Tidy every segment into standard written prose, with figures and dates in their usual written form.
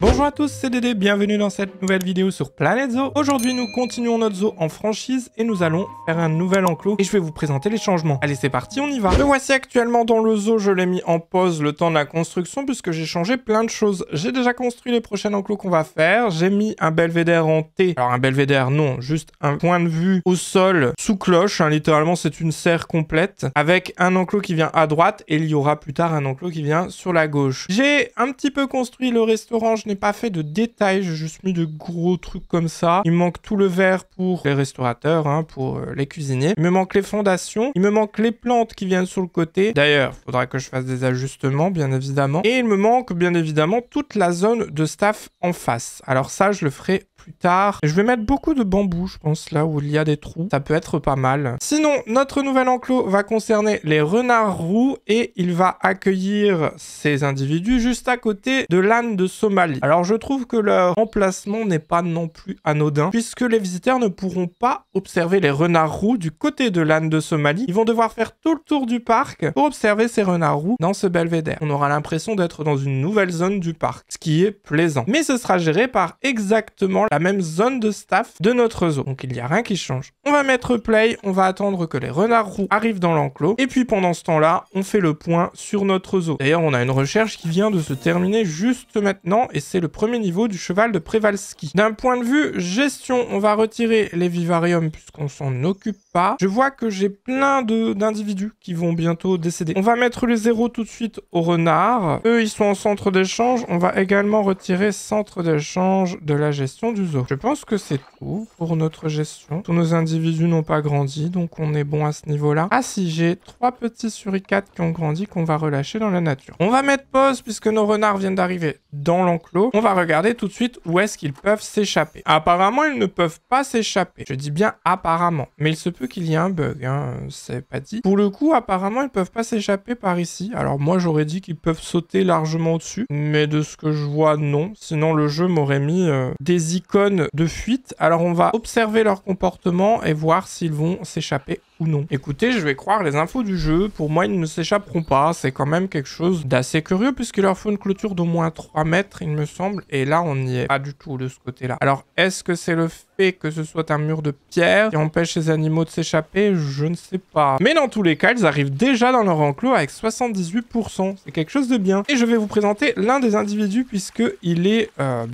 Bonjour à tous, c'est Dédé, bienvenue dans cette nouvelle vidéo sur Planète Zoo. Aujourd'hui, nous continuons notre zoo en franchise et nous allons faire un nouvel enclos et je vais vous présenter les changements. Allez, c'est parti, on y va. Me voici actuellement dans le zoo, je l'ai mis en pause le temps de la construction puisque j'ai changé plein de choses. J'ai déjà construit les prochains enclos qu'on va faire, j'ai mis un belvédère en T. Alors un belvédère, non, juste un point de vue au sol sous cloche, hein, littéralement c'est une serre complète avec un enclos qui vient à droite et il y aura plus tard un enclos qui vient sur la gauche. J'ai un petit peu construit le restaurant, je n'ai pas fait de détails, j'ai juste mis de gros trucs comme ça. Il me manque tout le verre pour les restaurateurs, hein, pour les cuisiniers. Il me manque les fondations, il me manque les plantes qui viennent sur le côté. D'ailleurs, il faudra que je fasse des ajustements, bien évidemment. Et il me manque, bien évidemment, toute la zone de staff en face. Alors ça, je le ferai plus tard. Je vais mettre beaucoup de bambou, je pense, là où il y a des trous. Ça peut être pas mal. Sinon, notre nouvel enclos va concerner les renards roux et il va accueillir ces individus juste à côté de l'âne de Somalie. Alors, je trouve que leur emplacement n'est pas non plus anodin puisque les visiteurs ne pourront pas observer les renards roux du côté de l'âne de Somalie. Ils vont devoir faire tout le tour du parc pour observer ces renards roux dans ce belvédère. On aura l'impression d'être dans une nouvelle zone du parc, ce qui est plaisant. Mais ce sera géré par exactement la même zone de staff de notre zoo. Donc il n'y a rien qui change. On va mettre play, on va attendre que les renards roux arrivent dans l'enclos. Et puis pendant ce temps-là, on fait le point sur notre zoo. D'ailleurs, on a une recherche qui vient de se terminer juste maintenant et c'est le premier niveau du cheval de Przewalski. D'un point de vue gestion, on va retirer les vivariums puisqu'on s'en occupe pas. Je vois que j'ai plein d'individus qui vont bientôt décéder. On va mettre le 0 tout de suite aux renards. Eux, ils sont en centre d'échange. On va également retirer centre d'échange de la gestion du zoo. Je pense que c'est tout pour notre gestion. Tous nos individus n'ont pas grandi, donc on est bon à ce niveau-là. Ah si, j'ai 3 petits suricates qui ont grandi qu'on va relâcher dans la nature. On va mettre pause puisque nos renards viennent d'arriver dans l'enclos. On va regarder tout de suite où est-ce qu'ils peuvent s'échapper. Apparemment, ils ne peuvent pas s'échapper. Je dis bien apparemment. Mais il se peut qu'il y ait un bug, hein, c'est pas dit. Pour le coup, apparemment, ils peuvent pas s'échapper par ici. Alors moi, j'aurais dit qu'ils peuvent sauter largement au-dessus. Mais de ce que je vois, non. Sinon, le jeu m'aurait mis des icônes de fuite. Alors on va observer leur comportement et voir s'ils vont s'échapper ou non. Écoutez, je vais croire les infos du jeu. Pour moi, ils ne s'échapperont pas. C'est quand même quelque chose d'assez curieux puisqu'il leur faut une clôture d'au moins 3 mètres, il me semble. Et là, on n'y est pas du tout de ce côté-là. Alors, est-ce que c'est le fait que ce soit un mur de pierre qui empêche les animaux de s'échapper? Je ne sais pas. Mais dans tous les cas, ils arrivent déjà dans leur enclos avec 78%. C'est quelque chose de bien. Et je vais vous présenter l'un des individus puisqu'il est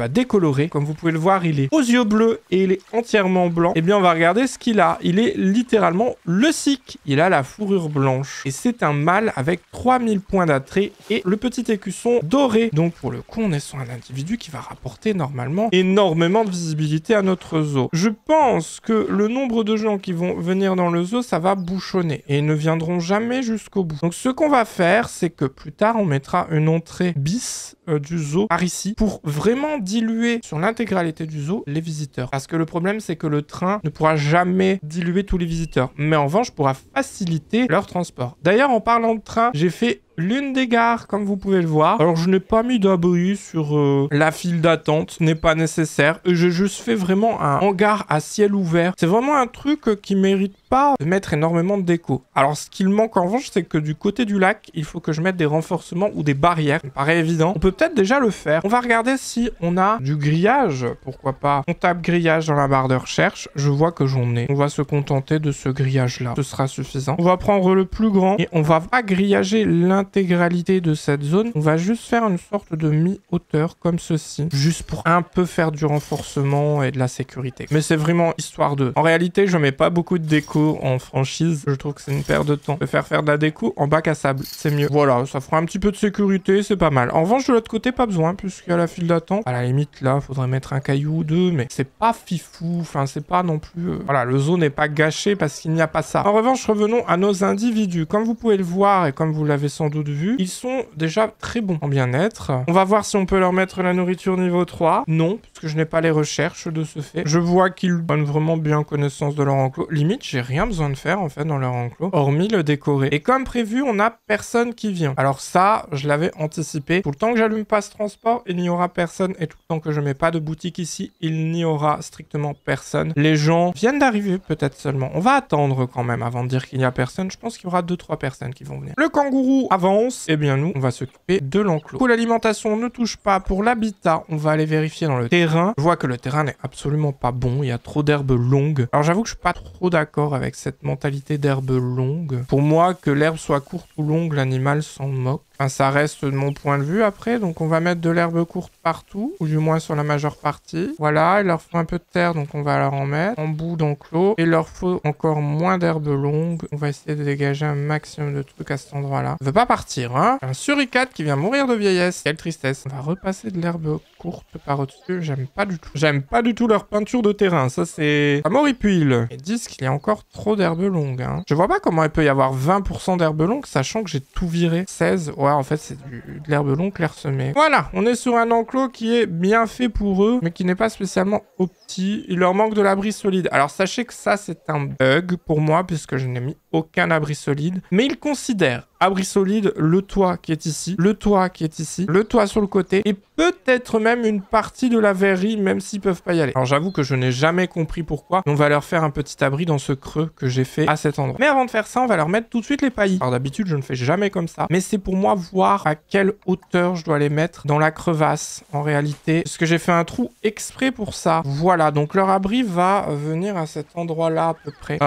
décoloré. Comme vous pouvez le voir, il est aux yeux bleus et il est entièrement blanc. Eh bien, on va regarder ce qu'il a. Il est littéralement le sikh. Il a la fourrure blanche. Et c'est un mâle avec 3000 points d'attrait et le petit écusson doré. Donc, pour le coup, on est sur un individu qui va rapporter normalement énormément de visibilité à notre zoo. Je pense que le nombre de gens qui vont venir dans le zoo, ça va bouchonner et ils ne viendront jamais jusqu'au bout. Donc, ce qu'on va faire, c'est que plus tard, on mettra une entrée bis du zoo par ici pour vraiment diluer sur l'intégralité du zoo les visiteurs. Parce que le problème, c'est que le train ne pourra jamais diluer tous les visiteurs. Mais en revanche, pourra faciliter leur transport. D'ailleurs, en parlant de train, j'ai fait l'une des gares, comme vous pouvez le voir. Alors, je n'ai pas mis d'abri sur la file d'attente, ce n'est pas nécessaire. J'ai juste fait vraiment un hangar à ciel ouvert. C'est vraiment un truc qui mérite pas de mettre énormément de déco. Alors, ce qu'il manque en revanche, c'est que du côté du lac, il faut que je mette des renforcements ou des barrières. Ça me paraît évident. On peut peut-être déjà le faire. On va regarder si on a du grillage. Pourquoi pas. On tape grillage dans la barre de recherche. Je vois que j'en ai. On va se contenter de ce grillage-là. Ce sera suffisant. On va prendre le plus grand et on va pas grillager l'intégralité de cette zone. On va juste faire une sorte de mi-hauteur comme ceci. Juste pour un peu faire du renforcement et de la sécurité. Mais c'est vraiment histoire de... En réalité, je mets pas beaucoup de déco en franchise. Je trouve que c'est une perte de temps de faire de la déco en bac à sable. C'est mieux. Voilà, ça fera un petit peu de sécurité, c'est pas mal. En revanche, de l'autre côté, pas besoin, puisqu'il y a la file d'attente. À la limite, là, faudrait mettre un caillou ou deux, mais c'est pas fifou. Enfin, c'est pas non plus... Voilà, le zoo n'est pas gâché parce qu'il n'y a pas ça. En revanche, revenons à nos individus. Comme vous pouvez le voir et comme vous l'avez sans doute vu, ils sont déjà très bons en bien-être. On va voir si on peut leur mettre la nourriture niveau 3. Non, puisque je n'ai pas les recherches de ce fait. Je vois qu'ils prennent vraiment bien connaissance de leur enclos. Limite, j'ai rien besoin de faire en fait dans leur enclos, hormis le décorer. Et comme prévu, on n'a personne qui vient. Alors ça, je l'avais anticipé. Tout le temps que j'allume pas ce transport, il n'y aura personne. Et tout le temps que je mets pas de boutique ici, il n'y aura strictement personne. Les gens viennent d'arriver peut-être seulement. On va attendre quand même avant de dire qu'il n'y a personne. Je pense qu'il y aura 2-3 personnes qui vont venir. Le kangourou avance. Et bien nous, on va s'occuper de l'enclos. Pour l'alimentation, ne touche pas. Pour l'habitat, on va aller vérifier dans le terrain. Je vois que le terrain n'est absolument pas bon. Il y a trop d'herbes longues. Alors j'avoue que je suis pas trop d'accord avec cette mentalité d'herbe longue. Pour moi, que l'herbe soit courte ou longue, l'animal s'en moque. Enfin, ça reste de mon point de vue après. Donc on va mettre de l'herbe courte partout, ou du moins sur la majeure partie. Voilà, il leur faut un peu de terre, donc on va leur en mettre en bout d'enclos. Il leur faut encore moins d'herbe longue. On va essayer de dégager un maximum de trucs à cet endroit-là. On veut pas partir, hein. Un suricate qui vient mourir de vieillesse. Quelle tristesse. On va repasser de l'herbe courte par au-dessus. J'aime pas du tout. J'aime pas du tout leur peinture de terrain. Ça, c'est... Amoripuil. Ils disent qu'il y a encore trop d'herbe longue, hein. Je vois pas comment il peut y avoir 20% d'herbe longue, sachant que j'ai tout viré. 16, ouais, en fait, c'est de l'herbe longue clairsemée. Voilà, on est sur un enclos qui est bien fait pour eux, mais qui n'est pas spécialement opti. Il leur manque de l'abri solide. Alors, sachez que ça, c'est un bug pour moi, puisque je n'ai mis aucun abri solide. Mais ils considèrent abri solide le toit qui est ici, le toit qui est ici, le toit sur le côté, et peut-être même une partie de la verrerie, même s'ils peuvent pas y aller. Alors, j'avoue que je n'ai jamais compris pourquoi. On va leur faire un petit abri dans ce creux que j'ai fait à cet endroit. Mais avant de faire ça, on va leur mettre tout de suite les paillis. Alors, d'habitude, je ne fais jamais comme ça. Mais c'est pour moi voir à quelle hauteur je dois les mettre dans la crevasse, en réalité. Parce que j'ai fait un trou exprès pour ça. Voilà, donc leur abri va venir à cet endroit-là à peu près.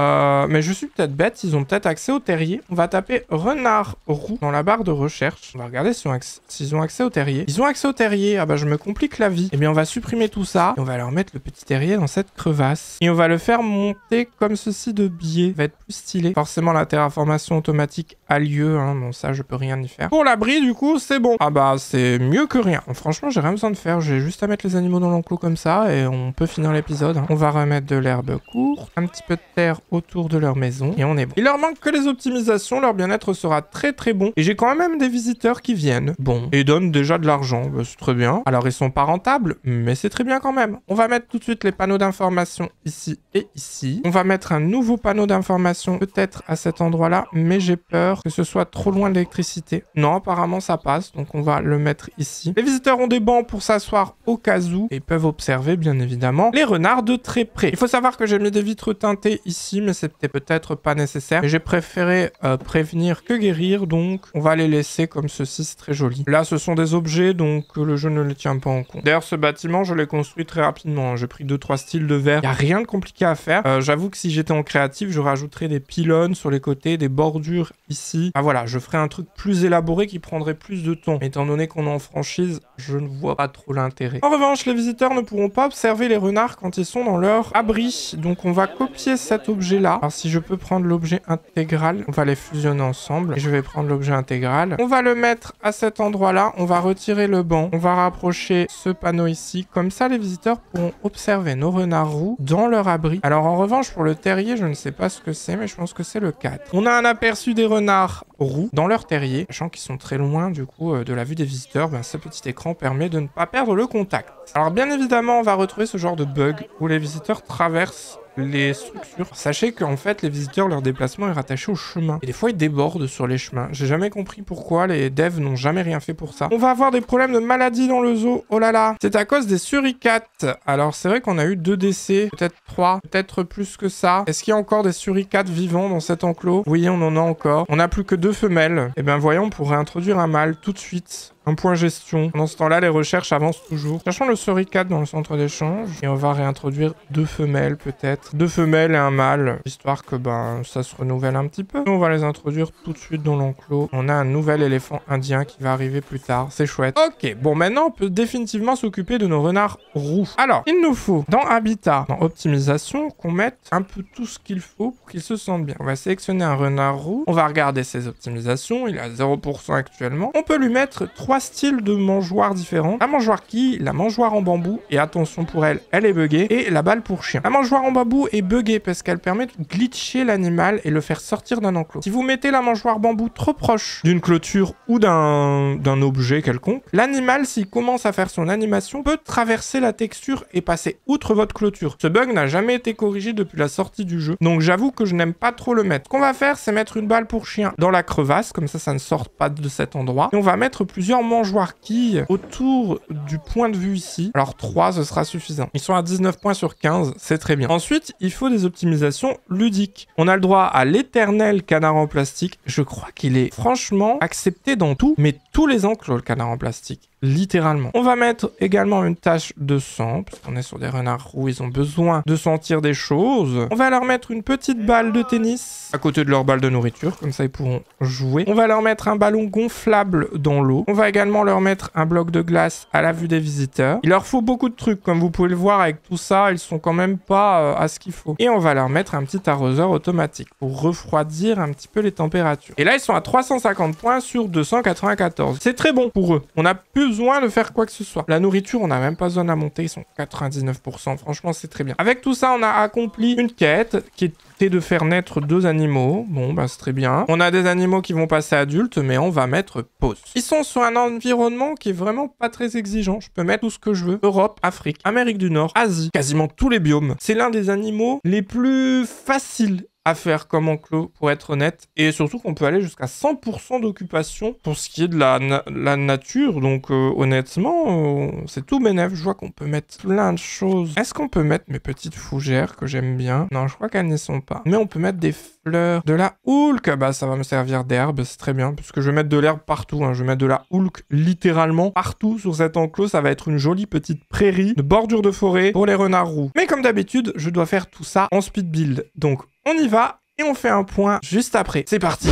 Mais je suis peut-être bête, ils ont peut-être accès au terrier. On va taper renard roux dans la barre de recherche. On va regarder s'ils ont accès au terrier. Ils ont accès au terrier. Ah bah je me complique la vie. Eh bien on va supprimer tout ça. Et on va leur mettre le petit terrier dans cette crevasse. Et on va le faire monter comme ceci de biais. Ça va être plus stylé. Forcément la terraformation automatique a lieu. Hein. Bon ça je peux rien y faire. Pour l'abri du coup c'est bon. Ah bah c'est mieux que rien. Franchement j'ai rien besoin de faire. J'ai juste à mettre les animaux dans l'enclos comme ça. Et on peut finir l'épisode. Hein. On va remettre de l'herbe courte. Un petit peu de terre autour de leur maison. Et on est bon. Il leur manque que les optimisations. Leur bien-être sera très bon. Et j'ai quand même des visiteurs qui viennent. Bon. Et ils donnent déjà de l'argent. Bah, c'est très bien. Alors ils sont pas rentables. Mais c'est très bien quand même. On va mettre tout de suite les panneaux d'information ici et ici. On va mettre un nouveau panneau d'information peut-être à cet endroit-là. Mais j'ai peur que ce soit trop loin de l'électricité. Non, apparemment ça passe. Donc on va le mettre ici. Les visiteurs ont des bancs pour s'asseoir au cas où. Et ils peuvent observer bien évidemment les renards de très près. Il faut savoir que j'ai mis des vitres teintées ici. Mais c'était peut-être pas nécessaire. Mais j'ai préféré prévenir que guérir. Donc on va les laisser comme ceci. C'est très joli. Là ce sont des objets. Donc le jeu ne les tient pas en compte. D'ailleurs ce bâtiment je l'ai construit très rapidement. J'ai pris 2-3 styles de verre. Il n'y a rien de compliqué à faire. J'avoue que si j'étais en créatif je rajouterais des pylônes sur les côtés. Des bordures ici. Ah voilà, je ferai un truc plus élaboré qui prendrait plus de temps. Mais étant donné qu'on est en franchise, je ne vois pas trop l'intérêt. En revanche, les visiteurs ne pourront pas observer les renards quand ils sont dans leur abri. Donc on va copier cet objet-là. Alors si je peux prendre l'objet intégral, on va les fusionner ensemble. Et je vais prendre l'objet intégral. On va le mettre à cet endroit-là. On va retirer le banc. On va rapprocher ce panneau ici. Comme ça, les visiteurs pourront observer nos renards roux dans leur abri. Alors en revanche, pour le terrier, je ne sais pas ce que c'est, mais je pense que c'est le 4. On a un aperçu des renards roux dans leur terrier, sachant qu'ils sont très loin du coup de la vue des visiteurs. Ben, ce petit écran permet de ne pas perdre le contact. Alors bien évidemment, on va retrouver ce genre de bug où les visiteurs traversent les structures. Sachez qu'en fait, les visiteurs, leur déplacement est rattaché au chemin. Et des fois, ils débordent sur les chemins. J'ai jamais compris pourquoi. Les devs n'ont jamais rien fait pour ça. On va avoir des problèmes de maladie dans le zoo. Oh là là. C'est à cause des suricates. Alors, c'est vrai qu'on a eu 2 décès. Peut-être 3. Peut-être plus que ça. Est-ce qu'il y a encore des suricates vivants dans cet enclos? Oui, on en a encore. On n'a plus que 2 femelles. Eh bien, voyons, on pourrait introduire un mâle tout de suite. Un point gestion. Pendant ce temps-là, les recherches avancent toujours. Cherchons le suricate dans le centre d'échange. Et on va réintroduire 2 femelles, peut-être. 2 femelles et un mâle. Histoire que, ça se renouvelle un petit peu. On va les introduire tout de suite dans l'enclos. On a un nouvel éléphant indien qui va arriver plus tard. C'est chouette. Ok, bon, maintenant, on peut définitivement s'occuper de nos renards roux. Alors, il nous faut, dans Habitat, dans Optimisation, qu'on mette un peu tout ce qu'il faut pour qu'ils se sentent bien. On va sélectionner un renard roux. On va regarder ses optimisations. Il est à 0% actuellement. On peut lui mettre 3 3 styles de mangeoires différents. La mangeoire quille, la mangeoire en bambou, et attention pour elle, elle est buggée, et la balle pour chien. La mangeoire en bambou est buggée parce qu'elle permet de glitcher l'animal et le faire sortir d'un enclos. Si vous mettez la mangeoire bambou trop proche d'une clôture ou d'un objet quelconque, l'animal, s'il commence à faire son animation, peut traverser la texture et passer outre votre clôture. Ce bug n'a jamais été corrigé depuis la sortie du jeu, donc j'avoue que je n'aime pas trop le mettre. Ce qu'on va faire, c'est mettre une balle pour chien dans la crevasse, comme ça ne sort pas de cet endroit. Et on va mettre plusieurs mangeoires quilles autour du point de vue ici. Alors 3, ce sera suffisant. Ils sont à 19 points sur 15, c'est très bien. Ensuite, il faut des optimisations ludiques. On a le droit à l'éternel canard en plastique. Je crois qu'il est franchement accepté dans tout, mais tous les enclos, le canard en plastique. Littéralement. On va mettre également une tache de sang, parce qu'on est sur des renards roux, ils ont besoin de sentir des choses. On va leur mettre une petite balle de tennis à côté de leur balle de nourriture, comme ça ils pourront jouer. On va leur mettre un ballon gonflable dans l'eau. On va également leur mettre un bloc de glace à la vue des visiteurs. Il leur faut beaucoup de trucs, comme vous pouvez le voir avec tout ça, ils sont quand même pas à ce qu'il faut. Et on va leur mettre un petit arroseur automatique pour refroidir un petit peu les températures. Et là ils sont à 350 points sur 294. C'est très bon pour eux. On a besoin de faire quoi que ce soit. La nourriture, on n'a même pas besoin à monter, ils sont 99%. Franchement, c'est très bien. Avec tout ça, on a accompli une quête qui était de faire naître 2 animaux. Bon, bah c'est très bien. On a des animaux qui vont passer adultes, mais on va mettre pause. Ils sont sur un environnement qui est vraiment pas très exigeant. Je peux mettre tout ce que je veux. Europe, Afrique, Amérique du Nord, Asie, quasiment tous les biomes. C'est l'un des animaux les plus faciles à faire comme enclos, pour être honnête, et surtout qu'on peut aller jusqu'à 100% d'occupation pour ce qui est de la nature, donc honnêtement, c'est tout bénef. Je vois qu'on peut mettre plein de choses. Est-ce qu'on peut mettre mes petites fougères que j'aime bien? Non, je crois qu'elles n'y sont pas. Mais on peut mettre des fleurs, de la houlque, bah ça va me servir d'herbe, c'est très bien, puisque je vais mettre de l'herbe partout, hein. Je vais mettre de la houlque littéralement partout sur cet enclos, ça va être une jolie petite prairie de bordure de forêt pour les renards roux. Mais comme d'habitude, je dois faire tout ça en speed build, donc on y va et on fait un point juste après. C'est parti!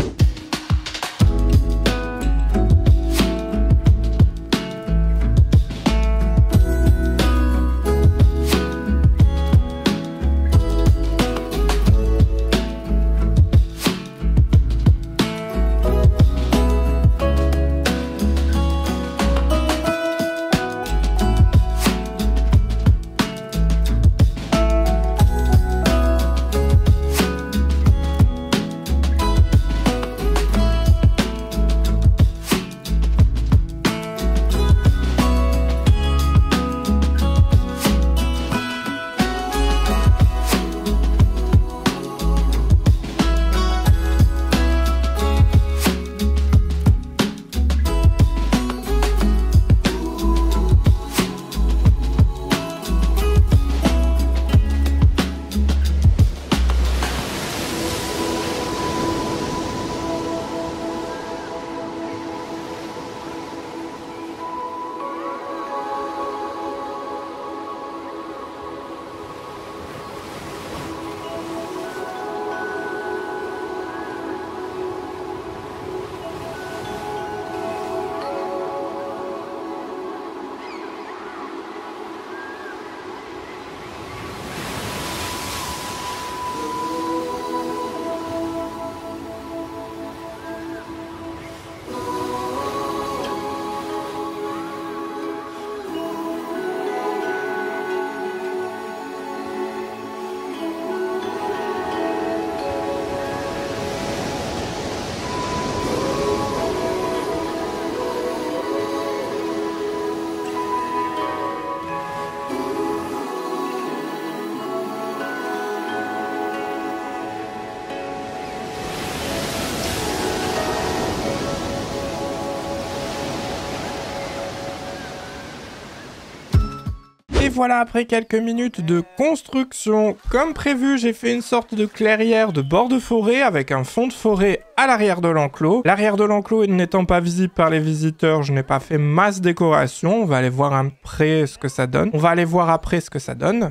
Et voilà, après quelques minutes de construction, comme prévu, j'ai fait une sorte de clairière de bord de forêt avec un fond de forêt à l'arrière de l'enclos. L'arrière de l'enclos n'étant pas visible par les visiteurs, je n'ai pas fait masse décoration. On va aller voir après ce que ça donne.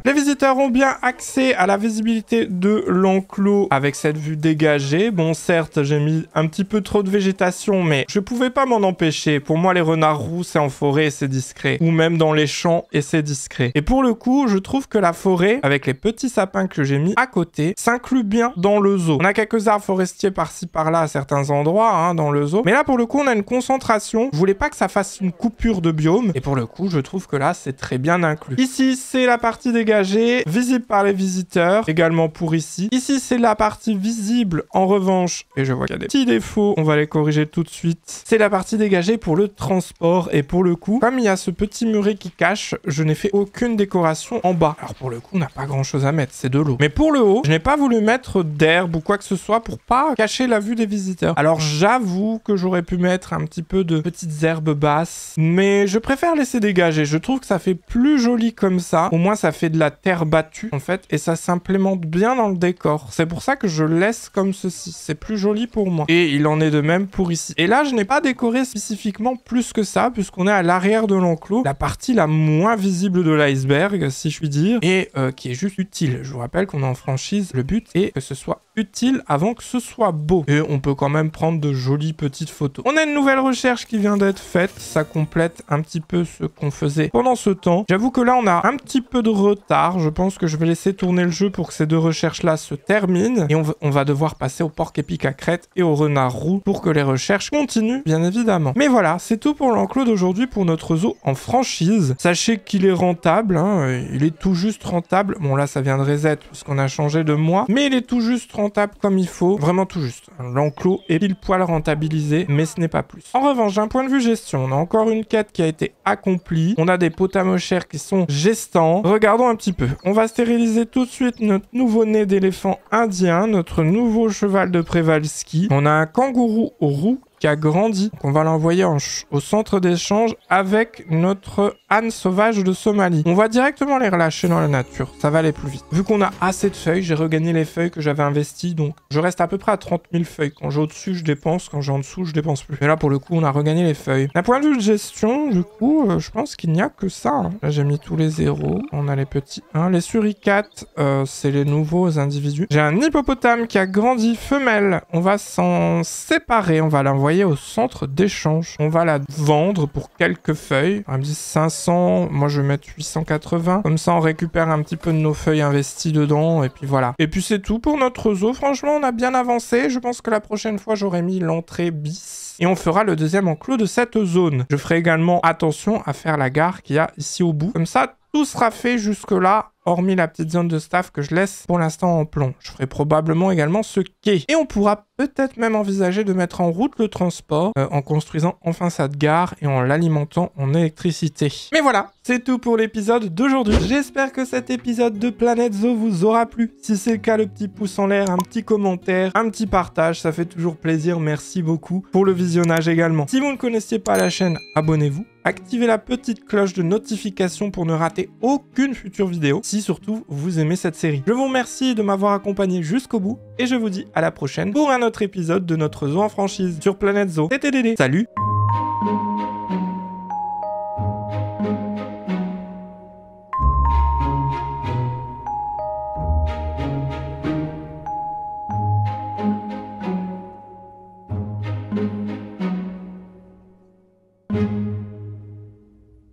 Les visiteurs ont bien accès à la visibilité de l'enclos avec cette vue dégagée. Bon, certes, j'ai mis un petit peu trop de végétation, mais je pouvais pas m'en empêcher. Pour moi, les renards roux, c'est en forêt et c'est discret. Ou même dans les champs et c'est discret. créé. Et pour le coup, je trouve que la forêt, avec les petits sapins que j'ai mis à côté, s'inclut bien dans le zoo. On a quelques arbres forestiers par-ci par-là à certains endroits hein, dans le zoo. Mais là, pour le coup, on a une concentration. Je voulais pas que ça fasse une coupure de biome. Et pour le coup, je trouve que là, c'est très bien inclus. Ici, c'est la partie dégagée, visible par les visiteurs. Également pour ici. Ici, c'est la partie visible. En revanche, et je vois qu'il y a des petits défauts, on va les corriger tout de suite. C'est la partie dégagée pour le transport. Et pour le coup, comme il y a ce petit muret qui cache, je n'ai fait aucune décoration en bas. Alors pour le coup, on n'a pas grand-chose à mettre, c'est de l'eau. Mais pour le haut, je n'ai pas voulu mettre d'herbe ou quoi que ce soit pour pas cacher la vue des visiteurs. Alors j'avoue que j'aurais pu mettre un petit peu de petites herbes basses, mais je préfère laisser dégager. Je trouve que ça fait plus joli comme ça. Au moins, ça fait de la terre battue, en fait, et ça s'implémente bien dans le décor. C'est pour ça que je laisse comme ceci. C'est plus joli pour moi. Et il en est de même pour ici. Et là, je n'ai pas décoré spécifiquement plus que ça, puisqu'on est à l'arrière de l'enclos, la partie la moins visible de l'iceberg, si je puis dire, et qui est juste utile. Je vous rappelle qu'on est en franchise. Le but est que ce soit utile avant que ce soit beau. Et on peut quand même prendre de jolies petites photos. On a une nouvelle recherche qui vient d'être faite. Ça complète un petit peu ce qu'on faisait pendant ce temps. J'avoue que là, on a un petit peu de retard. Je pense que je vais laisser tourner le jeu pour que ces deux recherches-là se terminent. Et on va devoir passer au porc épic à crête et au renard roux pour que les recherches continuent, bien évidemment. Mais voilà, c'est tout pour l'enclos d'aujourd'hui pour notre zoo en franchise. Sachez qu'il est rentable, hein, il est tout juste rentable. Bon là, ça vient de reset parce qu'on a changé de mois, mais il est tout juste rentable comme il faut. Vraiment tout juste. L'enclos est pile poil rentabilisé, mais ce n'est pas plus. En revanche, d'un point de vue gestion, on a encore une quête qui a été accomplie. On a des potamochères qui sont gestants. Regardons un petit peu. On va stériliser tout de suite notre nouveau-né d'éléphant indien, notre nouveau cheval de Przewalski. On a un kangourou roux qui a grandi. Donc on va l'envoyer au centre d'échange avec notre âne sauvage de Somalie. On va directement les relâcher dans la nature. Ça va aller plus vite. Vu qu'on a assez de feuilles, j'ai regagné les feuilles que j'avais investies. Donc je reste à peu près à 30 000 feuilles. Quand j'ai au-dessus, je dépense. Quand j'ai en dessous, je dépense plus. Mais là, pour le coup, on a regagné les feuilles. D'un point de vue de gestion, du coup, je pense qu'il n'y a que ça. Hein. Là, j'ai mis tous les zéros. On a les petits 1. Les suricates, c'est les nouveaux individus. J'ai un hippopotame qui a grandi femelle. On va s'en séparer. On va l'envoyer au centre d'échange. On va la vendre pour quelques feuilles. Elle me dit 500, moi je vais mettre 880. Comme ça on récupère un petit peu de nos feuilles investies dedans et puis voilà. Et puis c'est tout pour notre zoo. Franchement on a bien avancé. Je pense que la prochaine fois j'aurai mis l'entrée bis. Et on fera le deuxième enclos de cette zone. Je ferai également attention à faire la gare qu'il y a ici au bout. Comme ça tout sera fait jusque là, hormis la petite zone de staff que je laisse pour l'instant en plomb. Je ferai probablement également ce quai. Et on pourra peut-être même envisager de mettre en route le transport en construisant enfin cette gare et en l'alimentant en électricité. Mais voilà, c'est tout pour l'épisode d'aujourd'hui. J'espère que cet épisode de Planète Zoo vous aura plu. Si c'est le cas, le petit pouce en l'air, un petit commentaire, un petit partage, ça fait toujours plaisir. Merci beaucoup pour le visionnage également. Si vous ne connaissiez pas la chaîne, abonnez-vous. Activez la petite cloche de notification pour ne rater aucune future vidéo, si surtout vous aimez cette série. Je vous remercie de m'avoir accompagné jusqu'au bout, et je vous dis à la prochaine pour un autre épisode de notre zoo en franchise sur Planète Zoo. C'était Dédé, salut!